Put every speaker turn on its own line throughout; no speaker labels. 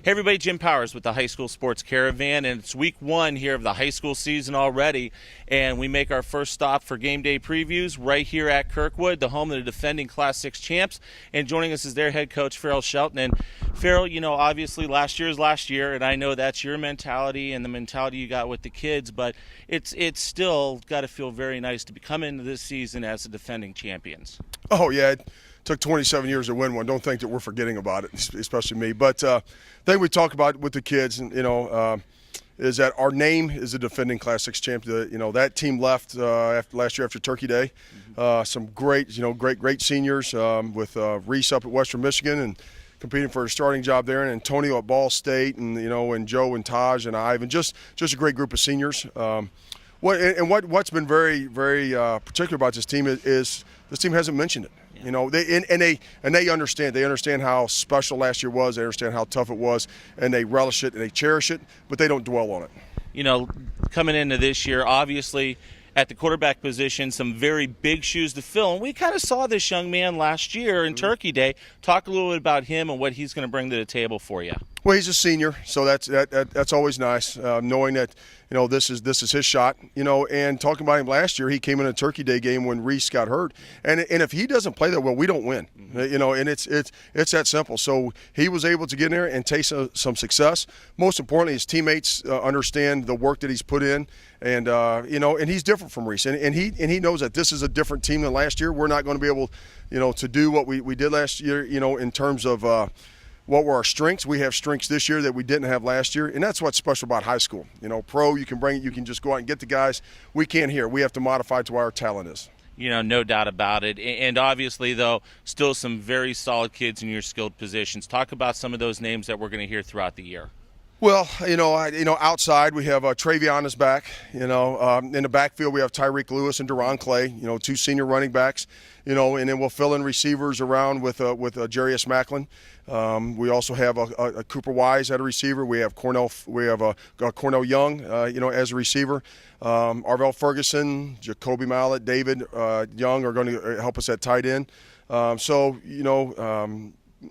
Hey everybody, Jim Powers with the High School Sports Caravan, and it's week 1 here of the high school season already, and we make our first stop for game day previews right here at Kirkwood, the home of the defending Class 6 champs, and joining us is their head coach, Farrell Shelton. And Farrell, you know, obviously last year is last year, and I know that's your mentality and the mentality you got with the kids, but it's still got to feel very nice to come into this season as the defending champions.
Oh, yeah. It took 27 years to win one. Don't think that we're forgetting about it, especially me. But the thing we talk about with the kids, and is that our name is a defending Class 6 champion. That team left last year after Turkey Day. Some great seniors with Reese up at Western Michigan and competing for a starting job there, and Antonio at Ball State, and and Joe and Taj and Ivan, just a great group of seniors. What's been very, very particular about this team is this team hasn't mentioned it. They understand. They understand how special last year was. They understand how tough it was, and they relish it and they cherish it, but they don't dwell on it.
Coming into this year, obviously at the quarterback position, some very big shoes to fill, and we kind of saw this young man last year in Turkey Day. Talk a little bit about him and what he's going to bring to the table for you.
Well, he's a senior, so that's always nice, knowing that this is his shot. And talking about him last year, he came in a Turkey Day game when Reese got hurt, and if he doesn't play that well, we don't win. And it's that simple. So he was able to get in there and taste some success. Most importantly, his teammates understand the work that he's put in, and and he's different from Reese, and he knows that this is a different team than last year. We're not going to be able, to do what we did last year. In terms of what were our strengths? We have strengths this year that we didn't have last year, and that's what's special about high school. Pro, you can just go out and get the guys. We can't here. We have to modify to where our talent is.
No doubt about it. And obviously, though, still some very solid kids in your skilled positions. Talk about some of those names that we're going to hear throughout the year.
Well, outside we have Travion is back. In the backfield we have Tyreek Lewis and Deron Clay. 2 senior running backs. And then we'll fill in receivers around with Jarius Macklin. We also have a Cooper Wise at a receiver. We have Cornell. We have Cornell Young. As a receiver. Arvell Ferguson, Jacoby Mallet, David Young are going to help us at tight end.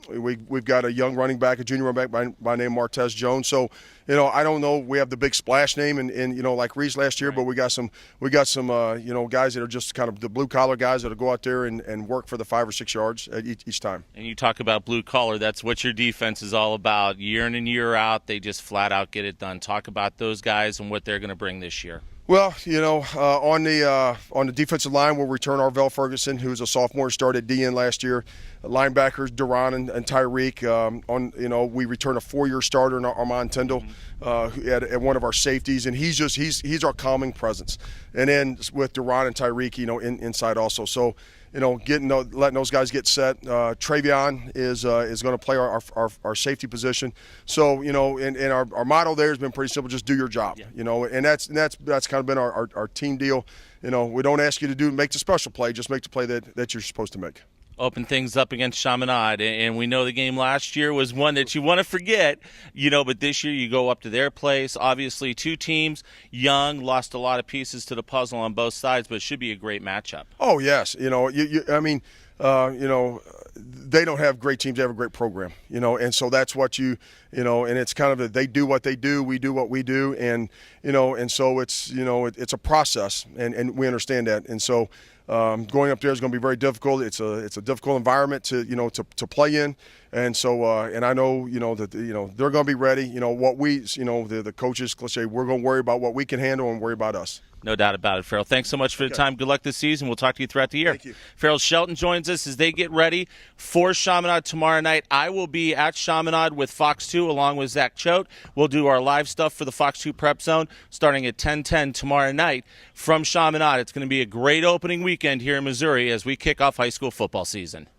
We've got a young running back, a junior running back by name Martez Jones. So, I don't know. We have the big splash name, and like Reese last year, but we got some guys that are just kind of the blue collar guys that'll go out there and work for the 5 or 6 yards each time.
And you talk about blue collar. That's what your defense is all about. Year in and year out, they just flat out get it done. Talk about those guys and what they're going to bring this year.
Well, on the defensive line, we'll return Arvell Ferguson, who's a sophomore, started DN last year. Linebackers Deron and Tyreek. We return a 4-year starter in Armand Tyndall at one of our safeties, and he's our calming presence. And then with Deron and Tyreek, inside also. So, letting those guys get set. Travion is going to play our safety position. So, and our motto there has been pretty simple: just do your job. Yeah. And that's kind of been our team deal. We don't ask you to make the special play; just make the play that you're supposed to make.
Open things up against Chaminade, and we know the game last year was one that you want to forget, but this year you go up to their place. Obviously, 2 teams, young, lost a lot of pieces to the puzzle on both sides, but it should be a great matchup.
Oh, yes. They don't have great teams, they have a great program, and so that's what and it's kind of they do what they do, we do what we do, and so it's a process, and we understand that, and so going up there is going to be very difficult. It's a difficult environment to play in, and so and I know that they're going to be ready. What we the coaches cliche, we're going to worry about what we can handle and worry about us.
No doubt about it, Farrell. Thanks so much for the time. Good luck this season. We'll talk to you throughout the year.
Thank you.
Farrell Shelton joins us as they get ready for Chaminade tomorrow night. I will be at Chaminade with Fox 2 along with Zach Choate. We'll do our live stuff for the Fox 2 Prep Zone starting at 10:10 tomorrow night from Chaminade. It's going to be a great opening weekend here in Missouri as we kick off high school football season.